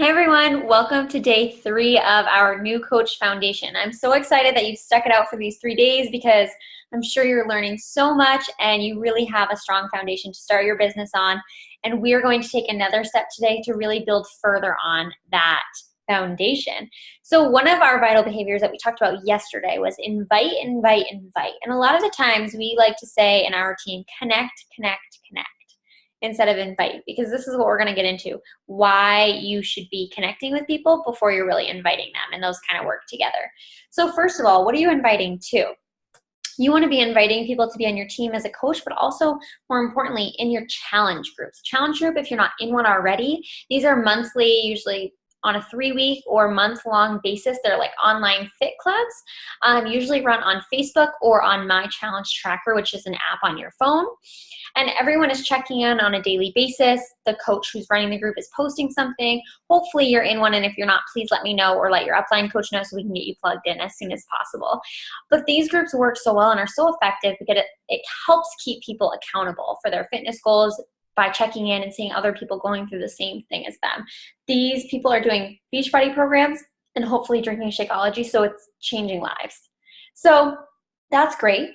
Hey everyone, welcome to day 3 of our new coach foundation. I'm so excited that you've stuck it out for these 3 days because I'm sure you're learning so much and you really have a strong foundation to start your business on. And we are going to take another step today to really build further on that foundation. So one of our vital behaviors that we talked about yesterday was invite, invite, invite. And a lot of the times we like to say in our team, connect, connect, connect, instead of invite, because this is what we're going to get into, why you should be connecting with people before you're really inviting them, and those kind of work together. So first of all, what are you inviting to? You want to be inviting people to be on your team as a coach, but also more importantly in your challenge groups. Challenge group, if you're not in one already, these are monthly, usually on a 3-week or month-long basis. They're like online fit clubs, usually run on Facebook or on My Challenge Tracker, which is an app on your phone. And everyone is checking in on a daily basis. The coach who's running the group is posting something. Hopefully you're in one, and if you're not, please let me know or let your upline coach know so we can get you plugged in as soon as possible. But these groups work so well and are so effective because it helps keep people accountable for their fitness goals by checking in and seeing other people going through the same thing as them. These people are doing Beachbody programs and hopefully drinking Shakeology, so it's changing lives. So that's great.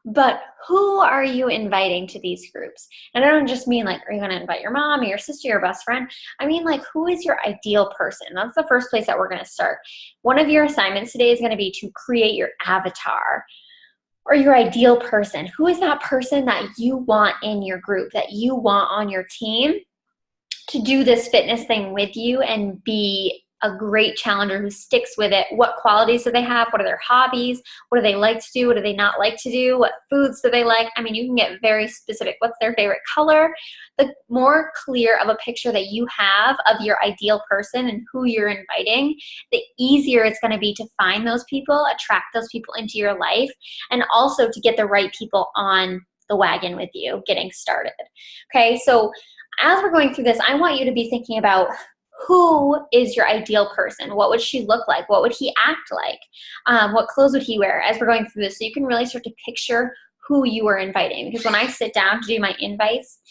But who are you inviting to these groups? And I don't just mean like, are you going to invite your mom or your sister, your best friend? I mean like, who is your ideal person? That's the first place that we're going to start. One of your assignments today is going to be to create your avatar or your ideal person. Who is that person that you want in your group, that you want on your team to do this fitness thing with you and be a great challenger who sticks with it? What qualities do they have? What are their hobbies? What do they like to do? What do they not like to do? What foods do they like? I mean, you can get very specific. What's their favorite color? The more clear of a picture that you have of your ideal person and who you're inviting, the easier it's going to be to find those people, attract those people into your life, and also to get the right people on the wagon with you getting started. Okay, so as we're going through this, I want you to be thinking about who is your ideal person? What would she look like? What would he act like? What clothes would he wear as we're going through this? So you can really start to picture who you are inviting. Because when I sit down to do my invites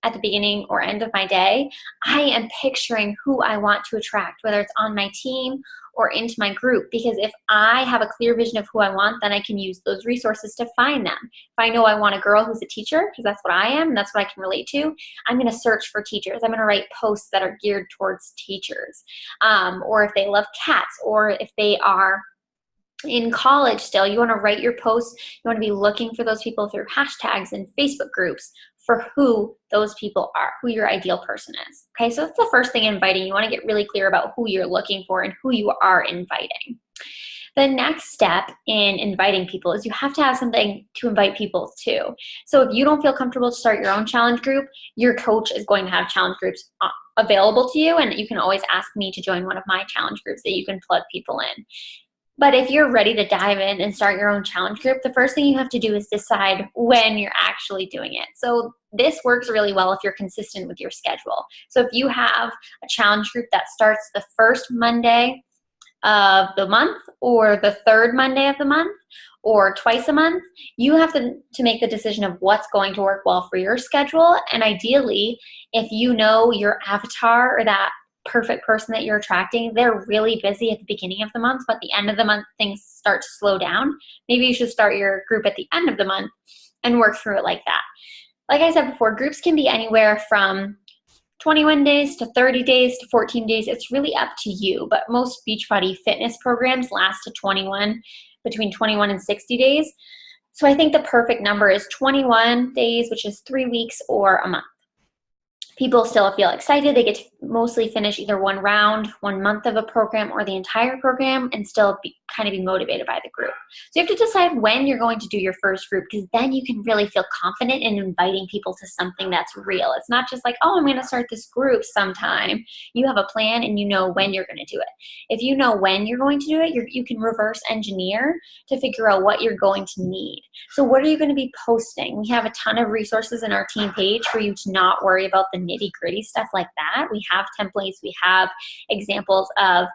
at the beginning or end of my day, I am picturing who I want to attract, whether it's on my team or into my group. Because if I have a clear vision of who I want, then I can use those resources to find them. If I know I want a girl who's a teacher, because that's what I am, and that's what I can relate to, I'm going to search for teachers. I'm going to write posts that are geared towards teachers. Or if they love cats, or if they are in college still, you want to write your posts. You want to be looking for those people through hashtags and Facebook groups for who those people are, who your ideal person is. Okay, so that's the first thing inviting. You want to get really clear about who you're looking for and who you are inviting. The next step in inviting people is you have to have something to invite people to. So if you don't feel comfortable to start your own challenge group, your coach is going to have challenge groups available to you, and you can always ask me to join one of my challenge groups that you can plug people in. But if you're ready to dive in and start your own challenge group, the first thing you have to do is decide when you're actually doing it. So this works really well if you're consistent with your schedule. So if you have a challenge group that starts the first Monday of the month or the third Monday of the month or twice a month, you have to make the decision of what's going to work well for your schedule. And ideally, if you know your avatar or that perfect person that you're attracting, they're really busy at the beginning of the month, but at the end of the month, things start to slow down. Maybe you should start your group at the end of the month and work through it like that. Like I said before, groups can be anywhere from 21 days to 30 days to 14 days. It's really up to you, but most Beachbody fitness programs last to between 21 and 60 days. So I think the perfect number is 21 days, which is 3 weeks or a month. People still feel excited. They get to mostly finish either one round, 1 month of a program, or the entire program, and still kind of be motivated by the group. So you have to decide when you're going to do your first group, because then you can really feel confident in inviting people to something that's real. It's not just like, oh, I'm going to start this group sometime. You have a plan and you know when you're going to do it. If you know when you're going to do it, you can reverse engineer to figure out what you're going to need. So what are you going to be posting? We have a ton of resources in our team page for you to not worry about the nitty-gritty stuff like that. We have templates, we have examples of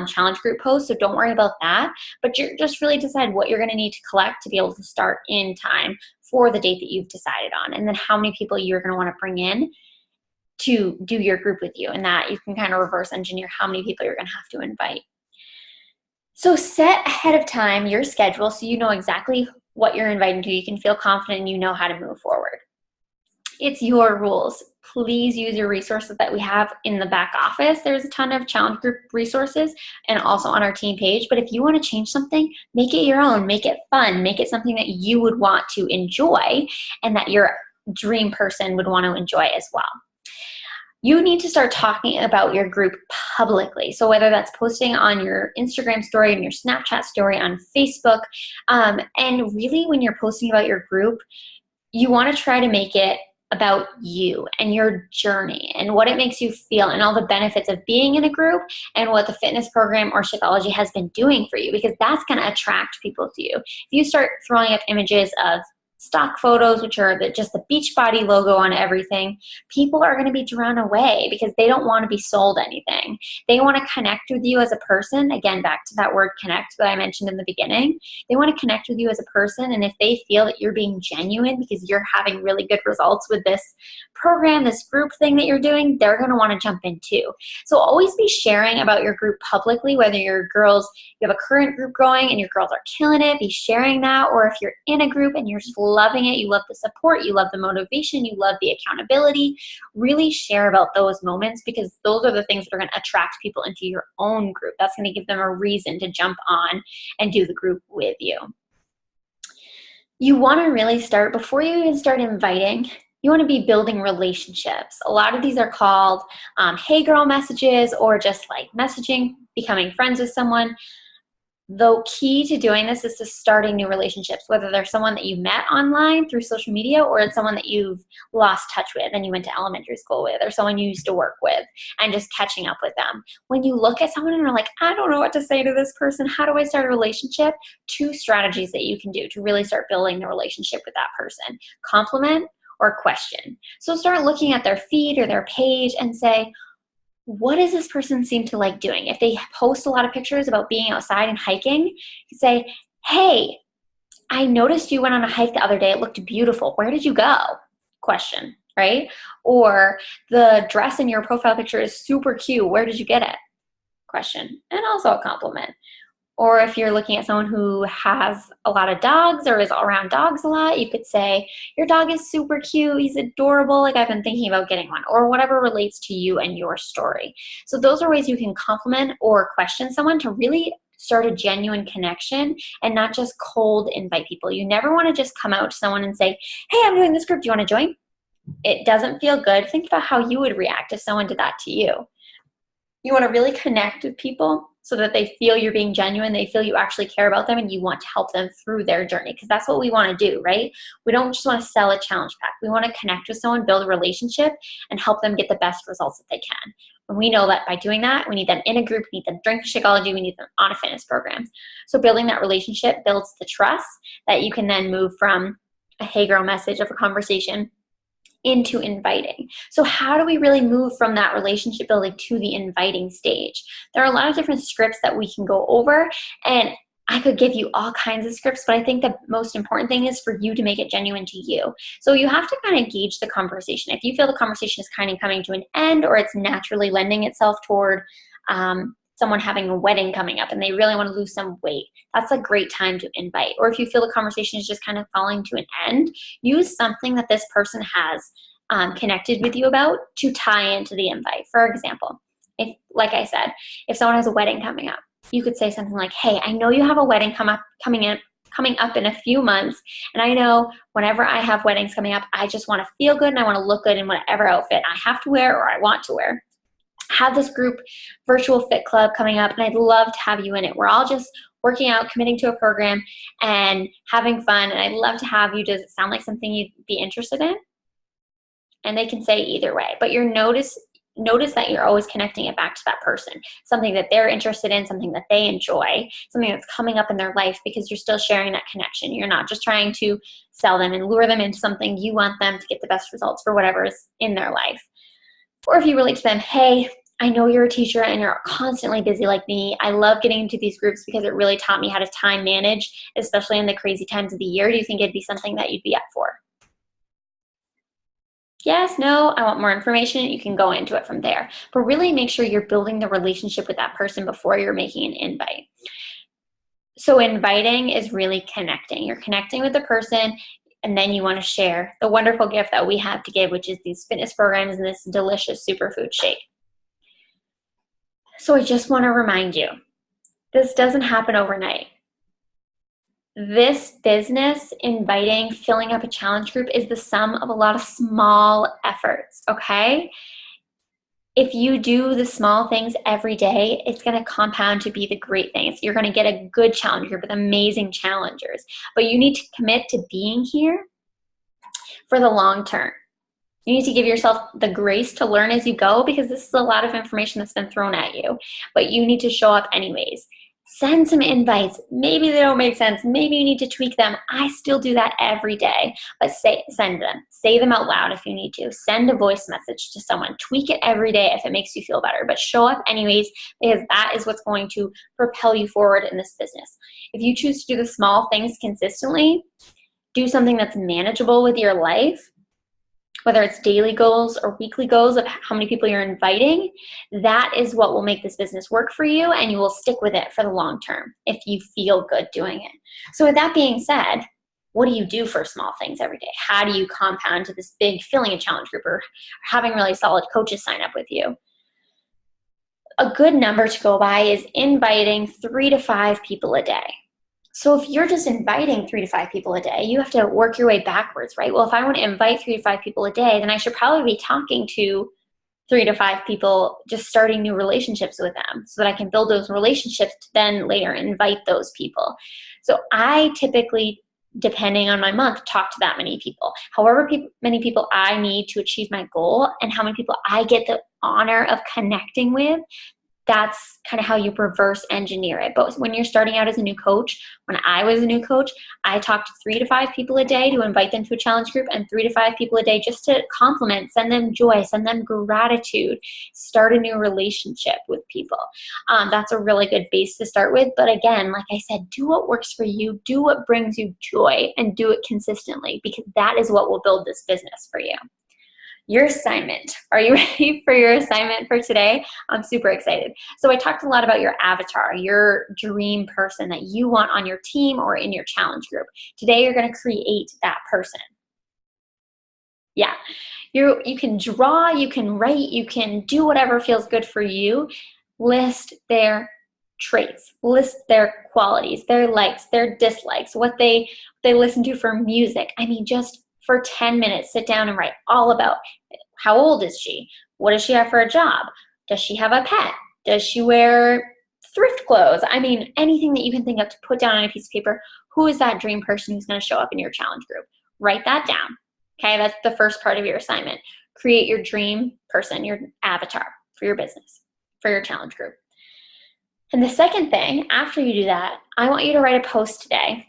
challenge group posts, so don't worry about that. But you're just really decide what you're going to need to collect to be able to start in time for the date that you've decided on, and then how many people you're going to want to bring in. to do your group with you, and that you can kind of reverse engineer how many people you're going to have to invite. So set ahead of time your schedule so you know exactly what you're inviting to. You can feel confident and you know how to move forward. It's your rules. Please use your resources that we have in the back office. There's a ton of challenge group resources and also on our team page. But if you want to change something, make it your own, make it fun, make it something that you would want to enjoy and that your dream person would want to enjoy as well. You need to start talking about your group publicly. So whether that's posting on your Instagram story, and your Snapchat story, on Facebook, and really when you're posting about your group, you want to try to make it about you and your journey and what it makes you feel and all the benefits of being in a group and what the fitness program or Shakeology has been doing for you, because that's going to attract people to you. If you start throwing up images of stock photos, which are just the Beachbody logo on everything, people are going to be drawn away because they don't want to be sold anything. They want to connect with you as a person. Again, back to that word connect that I mentioned in the beginning. They want to connect with you as a person, and if they feel that you're being genuine because you're having really good results with this program, this group thing that you're doing, they're going to want to jump in too. So always be sharing about your group publicly, whether your girls, you have a current group going and your girls are killing it, be sharing that, or if you're in a group and you're just loving it, you love the support, you love the motivation, you love the accountability, really share about those moments, because those are the things that are going to attract people into your own group. That's going to give them a reason to jump on and do the group with you. You want to really start, before you even start inviting, you want to be building relationships. A lot of these are called hey girl messages, or just like messaging, becoming friends with someone. The key to doing this is to starting new relationships, whether they're someone that you met online through social media, or it's someone that you've lost touch with and you went to elementary school with, or someone you used to work with, and just catching up with them. When you look at someone and are like, I don't know what to say to this person, how do I start a relationship? 2 strategies that you can do to really start building the relationship with that person: compliment or question. So start looking at their feed or their page and say, what does this person seem to like doing? If they post a lot of pictures about being outside and hiking, you say, hey, I noticed you went on a hike the other day. It looked beautiful. Where did you go? Question, right? Or the dress in your profile picture is super cute. Where did you get it? Question. And also a compliment. Or if you're looking at someone who has a lot of dogs or is around dogs a lot, you could say, your dog is super cute, he's adorable, like I've been thinking about getting one, or whatever relates to you and your story. So those are ways you can compliment or question someone to really start a genuine connection and not just cold invite people. You never want to just come out to someone and say, hey, I'm doing this group, do you want to join? It doesn't feel good. Think about how you would react if someone did that to you. You want to really connect with people so that they feel you're being genuine, they feel you actually care about them, and you want to help them through their journey, because that's what we want to do, right? We don't just want to sell a challenge pack. We want to connect with someone, build a relationship, and help them get the best results that they can. And we know that by doing that, we need them in a group, we need them drinking Shakeology, we need them on a fitness program. So building that relationship builds the trust that you can then move from a hey girl message of a conversation into inviting. So how do we really move from that relationship building to the inviting stage? There are a lot of different scripts that we can go over, and I could give you all kinds of scripts, but I think the most important thing is for you to make it genuine to you. So you have to kind of gauge the conversation. If you feel the conversation is kind of coming to an end, or it's naturally lending itself toward someone having a wedding coming up and they really want to lose some weight, that's a great time to invite. Or if you feel the conversation is just kind of falling to an end, use something that this person has connected with you about to tie into the invite. For example, if, like I said, if someone has a wedding coming up, you could say something like, hey, I know you have a wedding coming up in a few months, and I know whenever I have weddings coming up, I just want to feel good and I want to look good in whatever outfit I have to wear or I want to wear. Have this group virtual fit club coming up, and I'd love to have you in it. We're all just working out, committing to a program, and having fun, and I'd love to have you. Does it sound like something you'd be interested in? And they can say either way, but notice that you're always connecting it back to that person, something that they're interested in, something that they enjoy, something that's coming up in their life, because you're still sharing that connection. You're not just trying to sell them and lure them into something. You want them to get the best results for whatever is in their life. Or if you relate to them, hey, I know you're a teacher and you're constantly busy like me. I love getting into these groups because it really taught me how to time manage, especially in the crazy times of the year. Do you think it'd be something that you'd be up for? Yes, no, I want more information. You can go into it from there. But really make sure you're building the relationship with that person before you're making an invite. So inviting is really connecting. You're connecting with the person, and then you want to share the wonderful gift that we have to give, which is these fitness programs and this delicious superfood shake. So I just want to remind you, this doesn't happen overnight. This business, inviting, filling up a challenge group, is the sum of a lot of small efforts, okay? If you do the small things every day, it's going to compound to be the great things. You're going to get a good challenge group with amazing challengers. But you need to commit to being here for the long term. You need to give yourself the grace to learn as you go, because this is a lot of information that's been thrown at you. But you need to show up anyways. Send some invites. Maybe they don't make sense. Maybe you need to tweak them. I still do that every day, but send them. Say them out loud if you need to. Send a voice message to someone. Tweak it every day if it makes you feel better, but show up anyways, because that is what's going to propel you forward in this business. If you choose to do the small things consistently, do something that's manageable with your life, whether it's daily goals or weekly goals of how many people you're inviting, that is what will make this business work for you, and you will stick with it for the long term if you feel good doing it. So with that being said, what do you do for small things every day? How do you compound to this big filling a challenge group or having really solid coaches sign up with you? A good number to go by is inviting 3 to 5 people a day. So if you're just inviting 3 to 5 people a day, you have to work your way backwards, right? Well, if I want to invite 3 to 5 people a day, then I should probably be talking to 3 to 5 people, just starting new relationships with them so that I can build those relationships to then later invite those people. So I typically, depending on my month, talk to that many people. However many people I need to achieve my goal and how many people I get the honor of connecting with, that's kind of how you reverse engineer it. But when you're starting out as a new coach, when I was a new coach, I talked to 3 to 5 people a day to invite them to a challenge group, and 3 to 5 people a day just to compliment, send them joy, send them gratitude, start a new relationship with people. That's a really good base to start with. But again, like I said, do what works for you, do what brings you joy, and do it consistently, because that is what will build this business for you. Your assignment. Are you ready for your assignment for today? I'm super excited. So I talked a lot about your avatar, your dream person that you want on your team or in your challenge group. Today you're going to create that person. Yeah, you can draw, you can write, you can do whatever feels good for you. List their traits, list their qualities, their likes, their dislikes, what they listen to for music. I mean, just for 10 minutes, sit down and write all about how old is she? What does she have for a job? Does she have a pet? Does she wear thrift clothes? I mean, anything that you can think of to put down on a piece of paper. Who is that dream person who's going to show up in your challenge group? Write that down. Okay, that's the first part of your assignment. Create your dream person, your avatar for your business, for your challenge group. And the second thing, after you do that, I want you to write a post today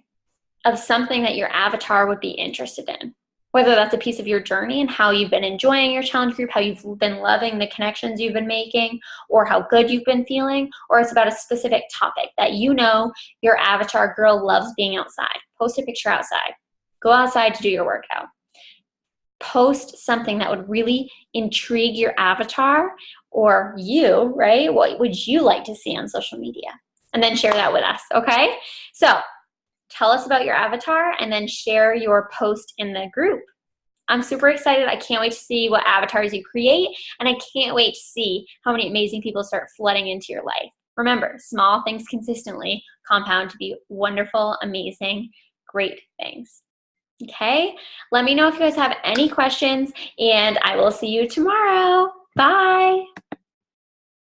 of something that your avatar would be interested in. Whether that's a piece of your journey and how you've been enjoying your challenge group, how you've been loving the connections you've been making, or how good you've been feeling, or it's about a specific topic that you know your avatar girl loves being outside. Post a picture outside. Go outside to do your workout. Post something that would really intrigue your avatar or you, right? What would you like to see on social media? And then share that with us, okay? So tell us about your avatar and then share your post in the group. I'm super excited. I can't wait to see what avatars you create, and I can't wait to see how many amazing people start flooding into your life. Remember, small things consistently compound to be wonderful, amazing, great things. Okay? Let me know if you guys have any questions, and I will see you tomorrow. Bye.